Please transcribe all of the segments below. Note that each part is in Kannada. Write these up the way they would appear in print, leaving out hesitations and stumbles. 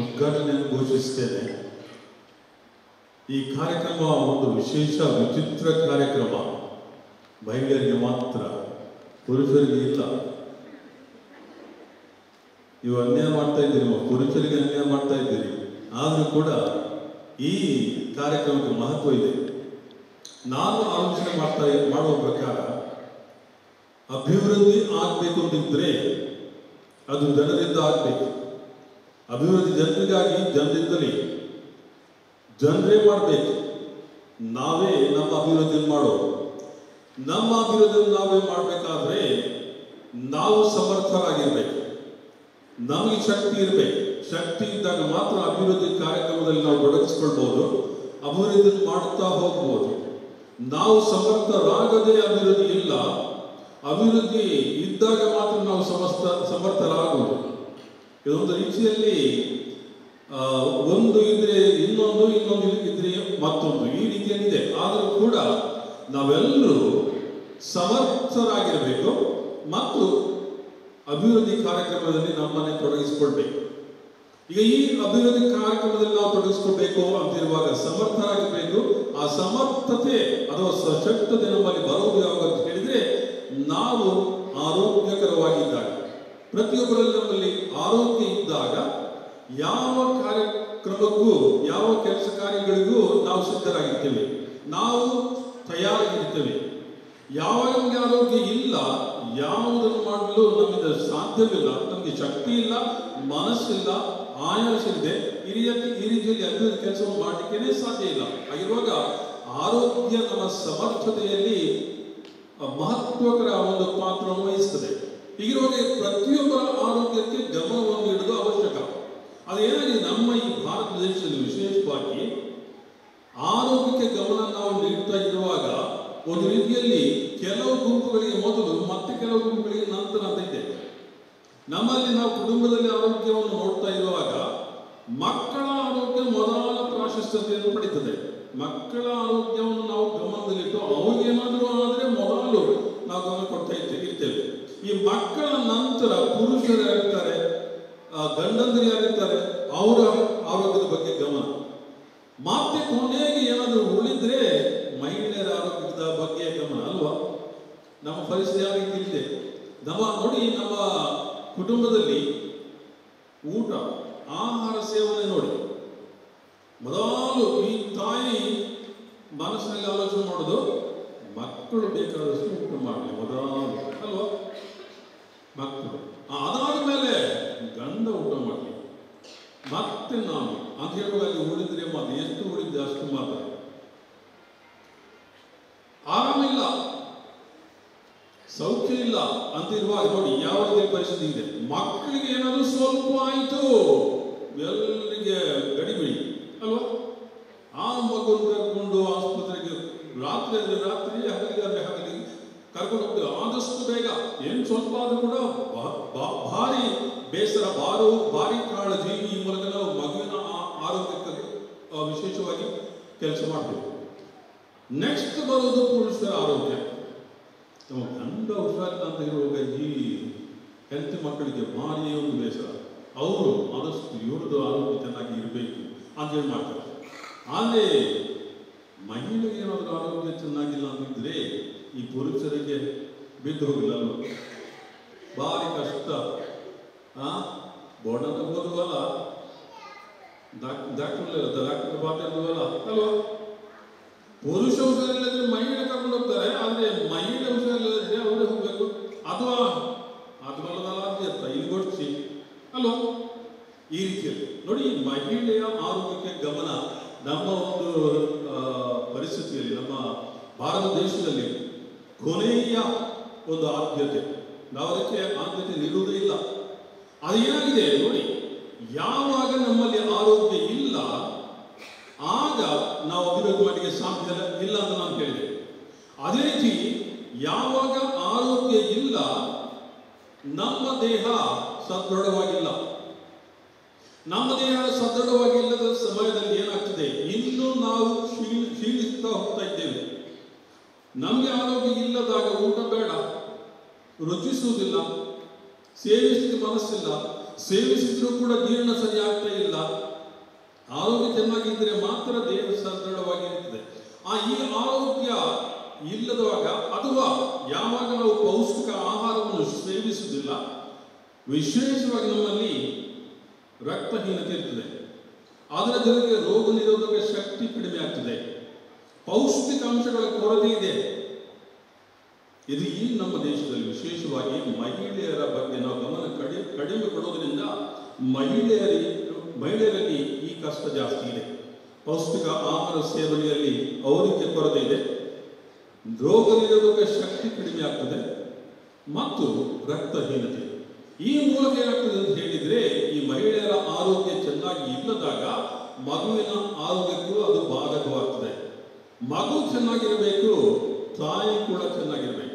ಉದ್ಘಾಟನೆಯನ್ನು ಘೋಷಿಸುತ್ತೇನೆ. ಈ ಕಾರ್ಯಕ್ರಮ ಒಂದು ವಿಶೇಷ ವಿಚಿತ್ರ ಕಾರ್ಯಕ್ರಮ. ಮಹಿಳೆಯರಿಗೆ ಮಾತ್ರ, ಪುರುಷರಿಗೆ ಇಲ್ಲ. ನೀವು ಅನ್ಯಾಯ ಮಾಡ್ತಾ ಇದ್ದೀರಿ, ಪುರುಷರಿಗೆ ಅನ್ಯಾಯ ಮಾಡ್ತಾ ಇದ್ದೀರಿ. ಆದರೂ ಕೂಡ ಈ ಕಾರ್ಯಕ್ರಮಕ್ಕೆ ಮಹತ್ವ ಇದೆ. ನಾನು ಆಲೋಚನೆ ಮಾಡುವ ಪ್ರಕಾರ ಅಭಿವೃದ್ಧಿ ಆಗಬೇಕು ಅಂತಿದ್ರೆ ಅದು ಜನರಿಂದ ಆಗಬೇಕು. ಅಭಿವೃದ್ಧಿ ಜನರಿಗಾಗಿ, ಜನರಿಂದಲೇ, ಜನರೇ ಮಾಡಬೇಕು. ನಾವೇ ನಮ್ಮ ಅಭಿವೃದ್ಧಿ ಮಾಡೋದು. ನಮ್ಮ ಅಭಿವೃದ್ಧಿ ನಾವೇ ಮಾಡಬೇಕಾದ್ರೆ ನಾವು ಸಮರ್ಥರಾಗಿರ್ಬೇಕು. ನಮಗೆ ಶಕ್ತಿ ಇರಬೇಕು. ಶಕ್ತಿ ಇದ್ದಾಗ ಮಾತ್ರ ಅಭಿವೃದ್ಧಿ ಕಾರ್ಯಕ್ರಮದಲ್ಲಿ ನಾವು ತೊಡಗಿಸ್ಕೊಳ್ಬಹುದು, ಅಭಿವೃದ್ಧಿ ಮಾಡುತ್ತಾ ಹೋಗ್ಬೋದು. ನಾವು ಸಮರ್ಥರಾಗದೆ ಅಭಿವೃದ್ಧಿ ಇಲ್ಲ. ಅಭಿವೃದ್ಧಿ ಇದ್ದಾಗ ಮಾತ್ರ ನಾವು ಸಮರ್ಥರಾಗುವುದು. ಇದೊಂದು ರೀತಿಯಲ್ಲಿ ಒಂದು ಇದ್ರೆ ಇನ್ನೊಂದು, ಇನ್ನೊಂದು ಇದ್ರೆ ಮತ್ತೊಂದು, ಈ ರೀತಿಯಲ್ಲಿದೆ. ಆದರೂ ಕೂಡ ನಾವೆಲ್ಲರೂ ಸಮರ್ಥರಾಗಿರಬೇಕು ಮತ್ತು ಅಭಿವೃದ್ಧಿ ಕಾರ್ಯಕ್ರಮದಲ್ಲಿ ನಮ್ಮನ್ನೇ ತೊಡಗಿಸಿಕೊಳ್ಬೇಕು. ಈಗ ಈ ಅಭಿವೃದ್ಧಿ ಕಾರ್ಯಕ್ರಮದಲ್ಲಿ ನಾವು ತೊಡಗಿಸ್ಕೊಳ್ಬೇಕು ಅಂತಿರುವಾಗ ಸಮರ್ಥರಾಗಿರ್ಬೇಕು. ಆ ಸಮರ್ಥತೆ ಅಥವಾ ಸಶಕ್ತತೆ ನಮ್ಮಲ್ಲಿ ಬರುವುದು ಯಾವಾಗ ಅಂತ ಹೇಳಿದ್ರೆ ನಾವು ಆರೋಗ್ಯಕರವಾಗಿದ್ದಾಗ. ಪ್ರತಿಯೊಬ್ಬರಲ್ಲಿ ನಮ್ಮಲ್ಲಿ ಆರೋಗ್ಯ ಇದ್ದಾಗ ಯಾವ ಕಾರ್ಯಕ್ರಮಕ್ಕೂ, ಯಾವ ಕೆಲಸ ಕಾರ್ಯಗಳಿಗೂ ನಾವು ಸಿದ್ಧರಾಗಿರ್ತೇವೆ, ನಾವು ತಯಾರಾಗಿರ್ತೇವೆ. ಯಾವಾಗ ನಮಗೆ ಆರೋಗ್ಯ ಇಲ್ಲ, ಯಾವುದನ್ನು ಮಾಡಲು ನಮ್ಮಿಂದ ಸಾಧ್ಯವಿಲ್ಲ, ನಮಗೆ ಶಕ್ತಿ ಇಲ್ಲ, ಮನಸ್ಸಿಲ್ಲ, ಆಯಾಸ ಇದೆ, ಈ ರೀತಿಯಲ್ಲಿ ಅಭಿವೃದ್ಧಿ ಕೆಲಸವನ್ನು ಮಾಡಲಿಕ್ಕೆ ಸಾಧ್ಯ ಇಲ್ಲ. ಹಾಗಿರುವಾಗ ಆರೋಗ್ಯ ನಮ್ಮ ಸಮರ್ಥತೆಯಲ್ಲಿ ಮಹತ್ವಕರ ಒಂದು ಪಾತ್ರವನ್ನು ವಹಿಸ್ತದೆ. ಹೀಗಿರುವಾಗ ಪ್ರತಿಯೊಬ್ಬರ ಆರೋಗ್ಯಕ್ಕೆ ಗಮನವನ್ನು ನೀಡುವುದು ಅವಶ್ಯಕ. ಅದೇನಾಗಿದೆ, ನಮ್ಮ ಈ ಭಾರತ ದೇಶದಲ್ಲಿ ವಿಶೇಷವಾಗಿ ಆರೋಗ್ಯಕ್ಕೆ ಗಮನ ನಾವು ನೀಡ್ತಾ ಇರುವಾಗ ಒಂದು ರೀತಿಯಲ್ಲಿ ಕೆಲವು ಗುಂಪುಗಳಿಗೆ ಮೊದಲು ಮತ್ತೆ ಕೆಲವು ಗುಂಪುಗಳಿಗೆ ನಂತರ ಅಂತ ಇದೆ. ನಮ್ಮಲ್ಲಿ ನಾವು ಕುಟುಂಬದಲ್ಲಿ ಆರೋಗ್ಯವನ್ನು ನೋಡ್ತಾ ಇರುವಾಗ ಮಕ್ಕಳ ಆರೋಗ್ಯ ಮೊದಲ ಪ್ರಾಶಸ್ತ್ಯತೆಯನ್ನು ಪಡೀತದೆ. ಮಕ್ಕಳ ಆರೋಗ್ಯವನ್ನು ನಾವು ಗಮನದಲ್ಲಿಟ್ಟು ಅವ್ರಿಗೇನಾದರೂ ಆದರೆ ಮೊದಲು ನಾವು ಗಮನ ಕೊಡ್ತಾ ಇರ್ತೇವೆ. ಈ ಮಕ್ಕಳ ನಂತರ ಪುರುಷರು ಯಾರಿರ್ತಾರೆ, ಗಂಡಂದಿರು ಯಾರಿರ್ತಾರೆ, ಅವರ ಆರೋಗ್ಯದ ಬಗ್ಗೆ ಗಮನ. ಮತ್ತೆ ಕೊನೆಗೆ ಏನಾದರೂ ಉಳಿದ್ರೆ ಮಹಿಳೆಯರ ಆರೋಗ್ಯದ ಬಗ್ಗೆ ಗಮನ ಅಲ್ವಾ? ನಮ್ಮ ಪರಿಸ್ಥಿತಿ ಯಾವ ರೀತಿ ಇದೆ ನೋಡಿ. ನಮ್ಮ ಕುಟುಂಬದಲ್ಲಿ ಊಟ, ಆಹಾರ ಸೇವನೆ ನೋಡಿ. ಮೊದಲು ಈ ತಾಯಿ ಮನಸ್ಸಿನಲ್ಲಿ ಆಲೋಚನೆ ಮಾಡೋದು, ಮಕ್ಕಳು ಬೇಕಾದಷ್ಟು ಊಟ ಮಾಡಲಿ ಮೊದಲು ಅಲ್ವಾ? ಮಕ್ಕಳು ಅದಾದ ಮೇಲೆ ಗಂಡ ಊಟ ಮಾಡಲಿ, ಮತ್ತೆ ನಾನು ಅಂತ ಹೇಳುವಾಗ ಅಲ್ಲಿ ಉಳಿದ್ರೆ ಮಾತ್ರ, ಎಷ್ಟು ಉಳಿದ್ರೆ ಅಷ್ಟು ಮಾತ್ರ. ಆರಾಮಿಲ್ಲ, ಸೌಖ್ಯ ಇಲ್ಲ ಅಂತ ಇರುವಾಗ ನೋಡಿ ಯಾವ ರೀತಿಯ ಪರಿಸ್ಥಿತಿ ಇದೆ. ಮಕ್ಕಳಿಗೆ ಏನಾದರೂ ಸ್ವಲ್ಪ ಆಯಿತು, ಎಲ್ಲರಿಗೆ ಗಡಿಬಿಡಿ ಅಲ್ವಾ? ಆ ಮಗುವನ್ನು ಕರ್ಕೊಂಡು ಆಸ್ಪತ್ರೆಗೆ ರಾತ್ರಿ ಅಂದರೆ ರಾತ್ರಿ, ಹಗಲಿಗೆ ಅಂದರೆ ಹಗಲಿಗೆ ಕರ್ಕೊಂಡು ಹೋಗ್ತೇವೆ. ಆದಷ್ಟು ಬೇಗ ಏನು ಸ್ವಲ್ಪ ಆದರೂ ಕೂಡ ಭಾರಿ ಬೇಸರ, ಭಾರಿ ಕಾಳಜಿ. ಈ ಮೂಲಕ ನಾವು ಮಗುವಿನ ಆರೋಗ್ಯಕ್ಕೆ ವಿಶೇಷವಾಗಿ ಕೆಲಸ ಮಾಡ್ತೇವೆ. ನೆಕ್ಸ್ಟ್ ಬರೋದು ಪುರುಷರ ಆರೋಗ್ಯ. ನಮ್ಮ ಗಂಡ ಹುಷಾರಿಲ್ಲ ಅಂತ ಇರುವಾಗ ಈ ಹೆಲ್ತ್ ಮಕ್ಕಳಿಗೆ ಭಾರಿ ಒಂದು ಬೇಸರ. ಅವರು ಆದಷ್ಟು ಇವ್ರದ್ದು ಆರೋಗ್ಯ ಚೆನ್ನಾಗಿ ಇರಬೇಕು ಅಂತೇಳಿ ಮಾಡ್ತಾರೆ. ಆದರೆ ಮಹಿಳೆಗೆ ಏನಾದರೂ ಆರೋಗ್ಯ ಚೆನ್ನಾಗಿಲ್ಲ ಅಂತಿದ್ರೆ ಈ ಪುರುಷರಿಗೆ ಬಿದ್ದು ಹೋಗಿಲ್ಲ ಅಲ್ವ? ಭಾರಿ ಕಷ್ಟ. ಬೋರ್ಡನ್ನು ಓದುವಲ್ಲ, ಡಾಕ್ಟರ್ ಮಾತಾಡುವಲ್ಲ ಅಲ್ವಾ? ಪುರುಷ ಹುಷಾರಿಲ್ಲದ್ರೆ ಮಹಿಳೆ ಕರ್ಕೊಂಡು ಹೋಗ್ತಾರೆ, ಆದರೆ ಮಹಿಳೆ ಹುಷಾರಿಲ್ಲದ್ರೆ ಅವರೇ ಹೋಗ್ಬೇಕು. ಅಥವಾ ಅದು ಬಲ್ಲದಲ್ಲ ಇಲ್ಲಿ ಕೊಡ್ಸಿ ಅಲ್ವಾ? ಈ ರೀತಿಯಲ್ಲಿ ನೋಡಿ, ಮಹಿಳೆಯ ಆರೋಗ್ಯಕ್ಕೆ ಗಮನ ನಮ್ಮ ಒಂದು ಪರಿಸ್ಥಿತಿಯಲ್ಲಿ, ನಮ್ಮ ಭಾರತ ದೇಶದಲ್ಲಿ ಕೊನೆಯ ಒಂದು ಆದ್ಯತೆ. ನಾವು ಅದಕ್ಕೆ ಆದ್ಯತೆ ನೀಡುವುದೇ ಇಲ್ಲ. ಅದೇನಾಗಿದೆ ನೋಡಿ, ಯಾವಾಗ ನಮ್ಮಲ್ಲಿ ಆರೋಗ್ಯ ಇಲ್ಲ ಆಗ ನಾವು ಅಭಿವೃದ್ಧಿ ಮಾಡಲಿಕ್ಕೆ ಸಾಧ್ಯ ಇಲ್ಲ ಅಂತ ನಾನು ಹೇಳಿದೆ. ಅದೇ ರೀತಿ ಯಾವಾಗ ಆರೋಗ್ಯ ಇಲ್ಲ, ನಮ್ಮ ದೇಹ ಸದೃಢವಾಗಿಲ್ಲ. ನಮ್ಮ ದೇಹ ಸದೃಢವಾಗಿಲ್ಲದ ಸಮಯದಲ್ಲಿ ಏನಾಗ್ತದೆ, ಇನ್ನು ನಾವು ಕ್ಷೀಣಿಸ್ತಾ ಹೋಗ್ತಾ ಇದ್ದೇವೆ. ನಮಗೆ ಆರೋಗ್ಯ ಇಲ್ಲದಾಗ ಊಟ ಬೇಡ, ರುಚಿಸುವುದಿಲ್ಲ, ಸೇವಿಸಲಿಕ್ಕೆ ಮನಸ್ಸಿಲ್ಲ, ಸೇವಿಸಿದ್ರೂ ಕೂಡ ಜೀರ್ಣ ಸರಿ ಆಗ್ತಾ ಇಲ್ಲ. ಆರೋಗ್ಯ ಚೆನ್ನಾಗಿದ್ದರೆ ಮಾತ್ರ ದೇಹ ಸದೃಢವಾಗಿರುತ್ತದೆ. ಈ ಆರೋಗ್ಯ ಇಲ್ಲದವಾಗ ಅಥವಾ ಯಾವಾಗ ನಾವು ಪೌಷ್ಟಿಕ ಆಹಾರವನ್ನು ಸೇವಿಸುವುದಿಲ್ಲ, ವಿಶೇಷವಾಗಿ ನಮ್ಮಲ್ಲಿ ರಕ್ತಹೀನತೆ ಇರ್ತದೆ. ಅದರ ಜೊತೆಗೆ ರೋಗ ನಿರೋಧಕ ಶಕ್ತಿ ಕಡಿಮೆ ಆಗ್ತದೆ, ಪೌಷ್ಟಿಕಾಂಶಗಳ ಕೊರತೆ ಇದೆ. ಇದು ಈ ನಮ್ಮ ದೇಶದಲ್ಲಿ ವಿಶೇಷವಾಗಿ ಮಹಿಳೆಯರ ಬಗ್ಗೆ ನಾವು ಗಮನ ಕಡಿಮೆ ಕೊಡೋದ್ರಿಂದ ಮಹಿಳೆಯರಲ್ಲಿ ಈ ಕಷ್ಟ ಜಾಸ್ತಿ ಇದೆ. ಪೌಷ್ಟಿಕ ಆಹಾರ ಸೇವನೆಯಲ್ಲಿ ಅವರಿಗೆ ಕೊರತೆ ಇದೆ, ರೋಗ ನಿರೋಧಕ ಶಕ್ತಿ ಕಡಿಮೆ ಆಗ್ತದೆ ಮತ್ತು ರಕ್ತಹೀನತೆ. ಈ ಮೂಲಕ ಏನಾಗ್ತದೆ ಅಂತ ಹೇಳಿದ್ರೆ, ಈ ಮಹಿಳೆಯರ ಆರೋಗ್ಯ ಚೆನ್ನಾಗಿ ಇಲ್ಲದಾಗ ಮಗುವಿನ ಆರೋಗ್ಯಕ್ಕೂ ಅದು ಬಾಧಕವಾಗ್ತದೆ. ಮಗು ಚೆನ್ನಾಗಿರಬೇಕು, ತಾಯಿ ಕೂಡ ಚೆನ್ನಾಗಿರಬೇಕು.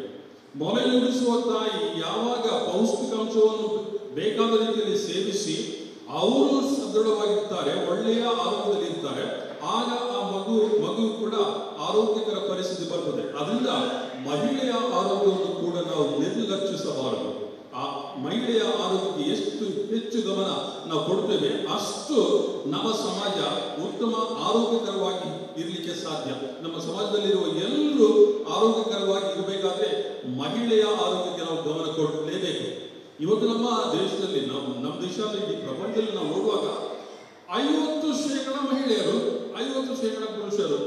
ಮೊಲೆಯುಡಿಸುವ ತಾಯಿ ಯಾವಾಗ ಪೌಷ್ಟಿಕಾಂಶವನ್ನು ಬೇಕಾದ ರೀತಿಯಲ್ಲಿ ಸೇವಿಸಿ ಅವರು ಸದೃಢವಾಗಿರ್ತಾರೆ, ಒಳ್ಳೆಯ ಆರೋಗ್ಯದಲ್ಲಿ ಇರ್ತಾರೆ, ಆಗ ಆ ಮಗು ಕೂಡ ಆರೋಗ್ಯಕರ ಪರಿಸ್ಥಿತಿ ಬರ್ತದೆ. ಅದರಿಂದ ಮಹಿಳೆಯ ಆರೋಗ್ಯವನ್ನು ಕೂಡ ನಾವು ನಿರ್ಲಕ್ಷಿಸಬಾರದು. ಆ ಮಹಿಳೆಯ ಆರೋಗ್ಯಕ್ಕೆ ಎಷ್ಟು ಹೆಚ್ಚು ಗಮನ ನಾವು ಕೊಡ್ತೇವೆ, ಅಷ್ಟು ನಮ್ಮ ಸಮಾಜ ಉತ್ತಮ ಆರೋಗ್ಯಕರವಾಗಿ ಇರಲಿಕ್ಕೆ ಸಾಧ್ಯ. ನಮ್ಮ ಸಮಾಜದಲ್ಲಿರುವ ಎಲ್ಲರೂ ಆರೋಗ್ಯಕರವಾಗಿ ಇರಬೇಕಾದ್ರೆ ಮಹಿಳೆಯ ಆರೋಗ್ಯಕ್ಕೆ ನಾವು ಗಮನ ಕೊಡಲೇಬೇಕು. ಇವತ್ತು ನಮ್ಮ ದೇಶದಲ್ಲಿ ನಮ್ಮ ದೇಶದಲ್ಲಿ ಇಡೀ ಪ್ರಪಂಚದಲ್ಲಿ ನಾವು ನೋಡುವಾಗ 50% ಮಹಿಳೆಯರು, 50% ಪುರುಷರು.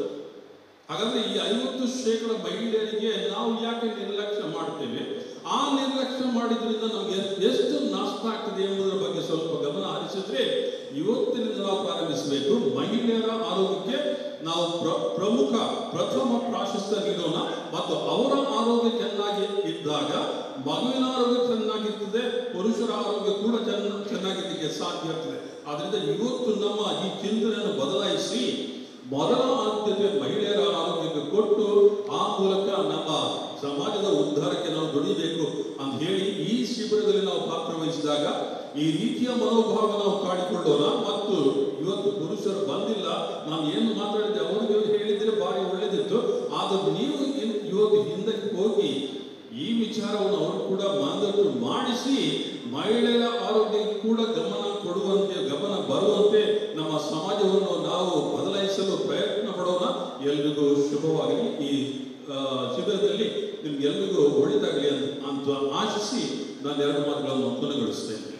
ಹಾಗಾದ್ರೆ ಈ 50% ಮಹಿಳೆಯರಿಗೆ ನಾವು ಯಾಕೆ ನಿರ್ಲಕ್ಷ್ಯ ಮಾಡ್ತೇವೆ? ಆ ನಿರ್ಲಕ್ಷ್ಯ ಮಾಡಿದ್ರಿಂದ ನಮಗೆ ಎಷ್ಟು ನಷ್ಟ ಆಗ್ತದೆ ಎಂಬುದರ ಬಗ್ಗೆ ಸ್ವಲ್ಪ ಗಮನ ಹರಿಸಿದ್ರೆ, ಇವತ್ತಿನಿಂದ ನಾವು ಪ್ರಾರಂಭಿಸಬೇಕು. ಮಹಿಳೆಯರ ಆರೋಗ್ಯಕ್ಕೆ ನಾವು ಪ್ರಥಮ ಪ್ರಾಶಸ್ತ್ಯ ನೀಡೋಣ ಮತ್ತು ಅವರ ಆರೋಗ್ಯ ಚೆನ್ನಾಗಿ ಇದ್ದಾಗ ಮಗುವಿನ ಆರೋಗ್ಯ ಚೆನ್ನಾಗಿರ್ತದೆ, ಪುರುಷರ ಆರೋಗ್ಯ ಕೂಡ ಚೆನ್ನಾಗಿರ್ಲಿಕ್ಕೆ ಸಾಧ್ಯ ಆಗ್ತದೆ. ಆದ್ರಿಂದ ಇವತ್ತು ನಮ್ಮ ಈ ಚಿಂತನೆಯನ್ನು ಬದಲಾಯಿಸಿ ಮೊದಲ ಆದ್ಯತೆ ಮಹಿಳೆಯರ ಆರೋಗ್ಯಕ್ಕೆ ಕೊಟ್ಟು ಆ ಮೂಲಕ ನಮ್ಮ ಸಮಾಜದ ಉದ್ಧಾರಕ್ಕೆ ನಾವು ದುಡಿಬೇಕು ಅಂತ ಹೇಳಿ ಈ ಶಿಬಿರದಲ್ಲಿ ನಾವು ಭಾಗವಹಿಸಿದಾಗ ಈ ರೀತಿಯ ಮನೋಭಾವ ನಾವು ಕಾಡಿಕೊಳ್ಳೋಣ. ಮತ್ತು ಇವತ್ತು ಪುರುಷರು ಬಂದಿಲ್ಲ, ನಾನು ಏನು ಮಾತಾಡಿದ್ದೆ ಅವರಿಗೆ ಹೇಳಿದ್ರೆ ಭಾರಿ ಒಳ್ಳೇದಿತ್ತು. ಆದರೂ ನೀವು ಇವತ್ತು ಹಿಂದಕ್ಕೆ ಹೋಗಿ ಈ ವಿಚಾರವನ್ನು ಅವರು ಕೂಡ ಮನದಟ್ಟು ಮಾಡಿಸಿ ಮಹಿಳೆಯರ ಆರೋಗ್ಯಕ್ಕೆ ಕೂಡ ಗಮನ ಬರುವಂತೆ ನಮ್ಮ ಸಮಾಜವನ್ನು ನಾವು ಬದಲಾಯಿಸಲು ಪ್ರಯತ್ನ ಪಡೋಣ. ಎಲ್ರಿಗೂ ಶುಭವಾಗಲಿ. ಈ ಶಿಬಿರದಲ್ಲಿ ನಿಮ್ಗೆಲ್ರಿಗೂ ಒಳಿತಾಗಲಿ ಅಂತ ಆಶಿಸಿ ನಾನು 2 ಮಾತುಗಳನ್ನು ಕೊನೆಗೊಳಿಸ್ತೇನೆ.